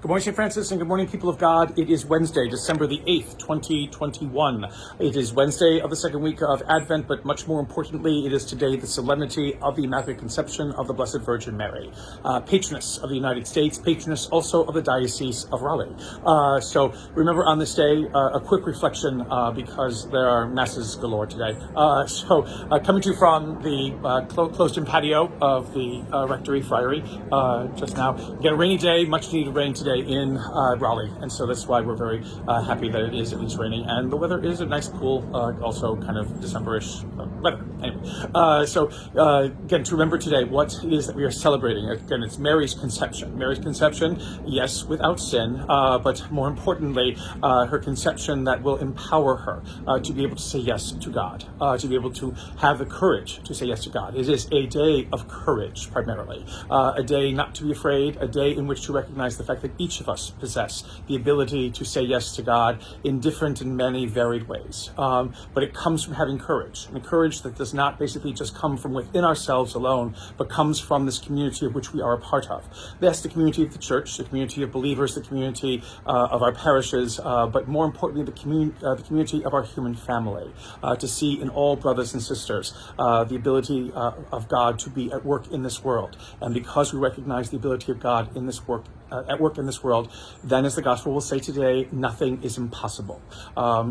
Good morning, St. Francis, and good morning, people of God. It is Wednesday, December the 8th, 2021. It is Wednesday of the second week of Advent, but much more importantly, it is today the solemnity of the Immaculate Conception of the Blessed Virgin Mary, patroness of the United States, patroness also of the Diocese of Raleigh. So remember on this day, a quick reflection because there are masses galore today. Coming to you from the closed-in patio of the Rectory Friary just now. Get a rainy day, much needed rain today in Raleigh, and so that's why we're very happy that it is at least raining, and the weather is a nice, cool, also kind of December-ish weather. Anyway, again, to remember today what it is that we are celebrating. Again, it's Mary's conception. Mary's conception, yes, without sin, but more importantly, her conception that will empower her to be able to say yes to God, to be able to have the courage to say yes to God. It is a day of courage, primarily, a day not to be afraid, a day in which to recognize the fact that each of us possess the ability to say yes to God in different and many varied ways. But it comes from having courage, and a courage that does not basically just come from within ourselves alone, but comes from this community of which we are a part of. That's the community of the church, the community of believers, the community of our parishes, but more importantly, the community of our human family, to see in all brothers and sisters the ability of God to be at work in this world. And because we recognize the ability of God in this work, at work in this world, then, as the gospel will say today, nothing is impossible.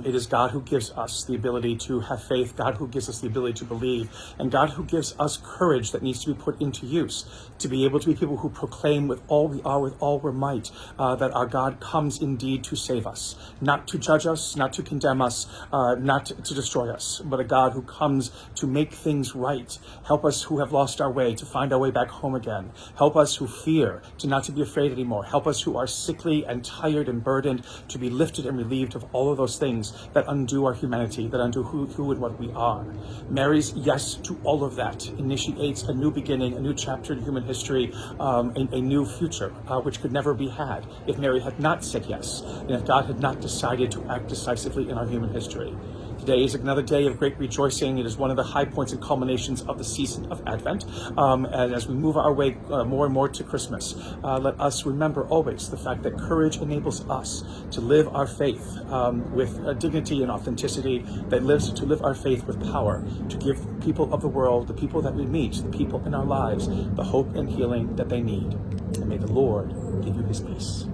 It is God who gives us the ability to have faith, God who gives us the ability to believe, and God who gives us courage that needs to be put into use, to be able to be people who proclaim with all we are, with all we're might, that our God comes indeed to save us, not to judge us, not to condemn us, not to destroy us, but a God who comes to make things right. Help us who have lost our way to find our way back home again. Help us who fear to not to be afraid anymore. Help us who are sickly and tired and burdened to be lifted and relieved of all of those things that undo our humanity, that undo who and what we are. Mary's yes to all of that initiates a new beginning, a new chapter in human history, a new future, which could never be had if Mary had not said yes, and if God had not decided to act decisively in our human history. Today is another day of great rejoicing. It is one of the high points and culminations of the season of Advent. And as we move our way more and more to Christmas, let us remember always the fact that courage enables us to live our faith with dignity and authenticity, that lives to live our faith with power, to give people of the world, the people that we meet, the people in our lives, the hope and healing that they need. And may the Lord give you his peace.